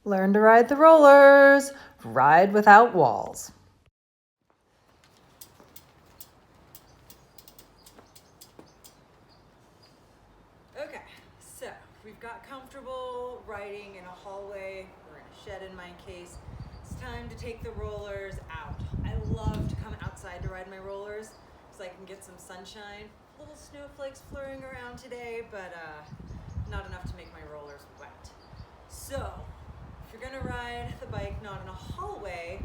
Learn to ride the rollers. Ride without walls. Okay, so we've got comfortable riding in a hallway or in a shed in my case. It's time to take the rollers out. I love to come outside to ride my rollers so I can get some sunshine. Little snowflakes flurrying around today, but not enough to make my rollers wet. So if you're gonna ride the bike not in a hallway,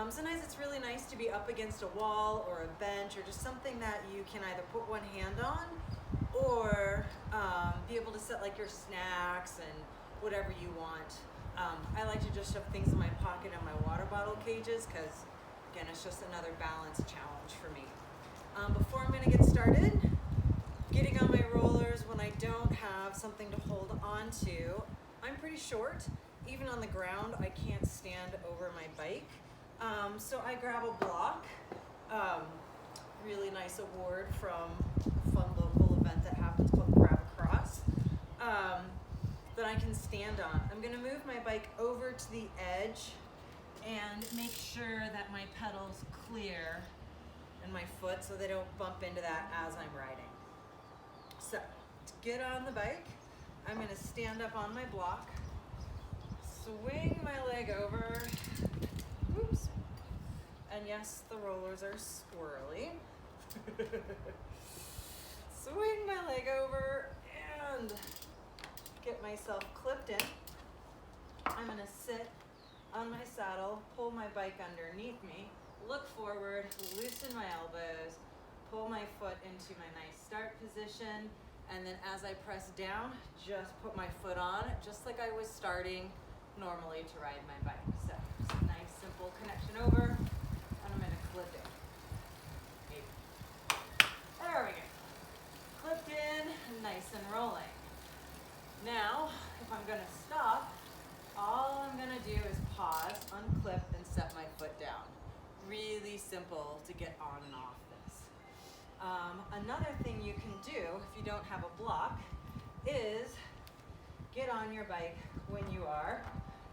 sometimes it's really nice to be up against a wall or a bench or just something that you can either put one hand on or be able to set like your snacks and whatever you want. I like to just shove things in my pocket and my water bottle cages because, again, it's just another balance challenge for me. Before I'm going to get started, getting on my rollers when I don't have something to hold on to, I'm pretty short. Even on the ground, I can't stand over my bike. So I grab a block. Really nice award from a fun local event that happens called Grab Across, that I can stand on. I'm going to move my bike over to the edge and make sure that my pedals clear and my foot so they don't bump into that as I'm riding. So to get on the bike, I'm going to stand up on my block, swing my leg over, oops, and yes, the rollers are squirrely. Swing my leg over and get myself clipped in. I'm going to sit on my saddle, pull my bike underneath me, look forward, loosen my elbows, pull my foot into my nice start position, and then as I press down, just put my foot on, just like I was starting normally to ride my bike. So just a nice simple connection over, and I'm going to clip in. There we go. Clipped in, nice and rolling. Now, if I'm going to stop, all I'm going to do is pause, unclip, and set my foot down. Really simple to get on and off this. Another thing you can do if you don't have a block is get on your bike when you are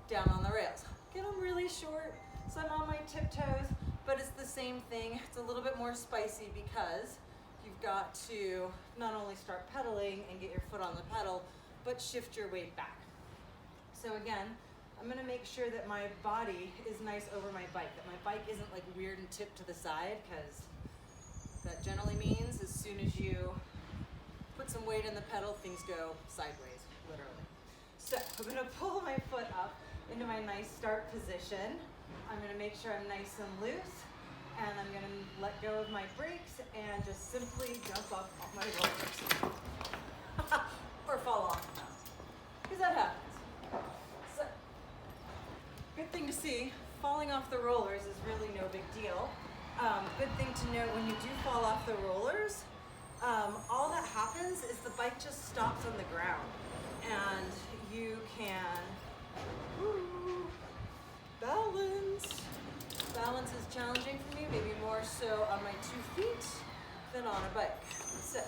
down on the rails. Get them really short, so I'm on my tiptoes, but it's the same thing. It's a little bit more spicy because you've got to not only start pedaling and get your foot on the pedal, but shift your weight back. So again, I'm going to make sure that my body is nice over my bike, that my bike isn't like weird and tipped to the side, because that generally means as soon as you put some weight in the pedal, things go sideways, literally. So I'm going to pull my foot up into my nice start position. I'm going to make sure I'm nice and loose, and I'm going to let go of my brakes and just simply jump up on my rollers. Or fall off, because that happens. So, good thing to see, falling off the rollers is really no big deal. Good thing to know when you do fall off the rollers, all that happens is the bike just stops on the ground, and you can balance. Balance is challenging for me, maybe more so on my 2 feet than on a bike. So,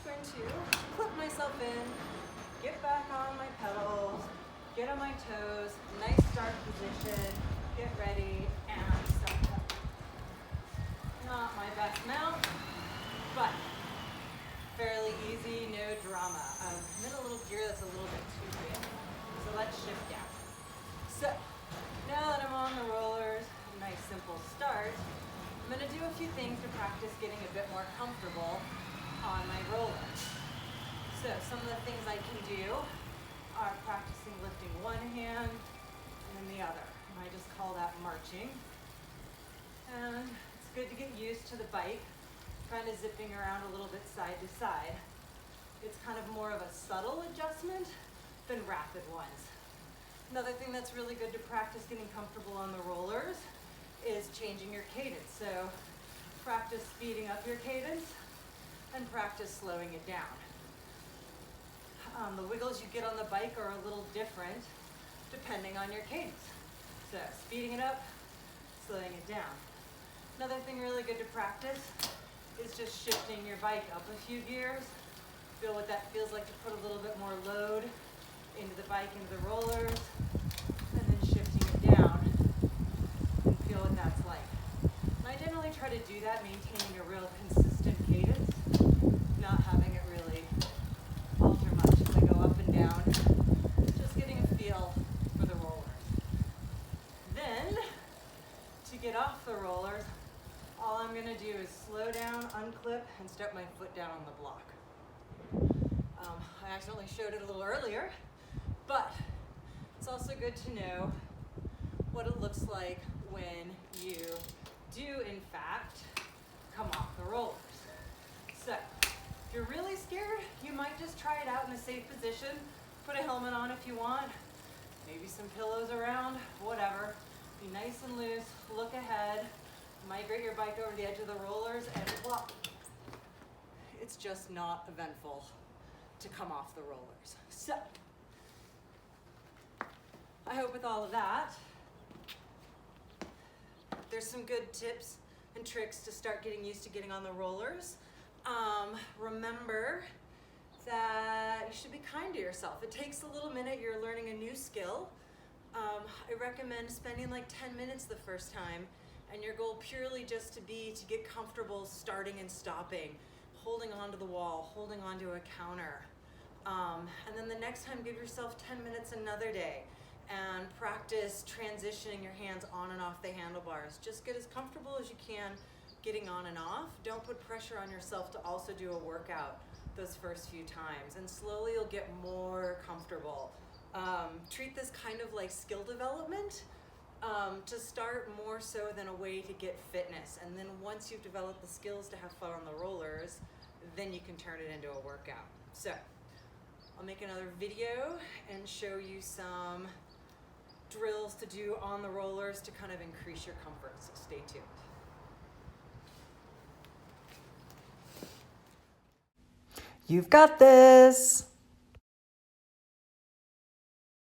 I'm going to clip myself in, get back on my pedals, get on my toes, nice start position, get ready, and start up. Not my best mount, but fairly easy, no drama. I'm in a little gear that's a little bit too big, so let's shift down. So, now that I'm on the rollers, a nice simple start, I'm going to do a few things to practice getting a bit more comfortable on my rollers. So some of the things I can do are practicing lifting one hand and then the other. And I just call that marching. And it's good to get used to the bike, kind of zipping around a little bit side to side. It's kind of more of a subtle adjustment than rapid ones. Another thing that's really good to practice getting comfortable on the rollers is changing your cadence. So practice speeding up your cadence and practice slowing it down. The wiggles you get on the bike are a little different depending on your cadence. So speeding it up, slowing it down. Another thing really good to practice is just shifting your bike up a few gears. Feel what that feels like to put a little bit more load into the bike, into the rollers. do that, maintaining a real consistent cadence, not having it really alter much as I go up and down, just getting a feel for the rollers. Then, to get off the rollers, all I'm going to do is slow down, unclip, and step my foot down on the block. I accidentally showed it a little earlier, but it's also good to know what it looks like when you do, in fact, come off the rollers. So, if you're really scared, you might just try it out in a safe position. Put a helmet on if you want, maybe some pillows around, whatever. Be nice and loose, look ahead, migrate your bike over the edge of the rollers, and walk. It's just not eventful to come off the rollers. So, I hope with all of that, there's some good tips and tricks to start getting used to getting on the rollers. Remember that you should be kind to yourself. It takes a little minute, you're learning a new skill. I recommend spending like 10 minutes the first time, and your goal purely just to get comfortable starting and stopping, holding onto the wall, holding onto a counter. And then the next time, give yourself 10 minutes another day and practice transitioning your hands on and off the handlebars. Just get as comfortable as you can getting on and off. Don't put pressure on yourself to also do a workout those first few times, and slowly you'll get more comfortable. Treat this kind of like skill development to start more so than a way to get fitness. And then once you've developed the skills to have fun on the rollers, then you can turn it into a workout. So I'll make another video and show you some drills to do on the rollers to kind of increase your comfort, so stay tuned. You've got this.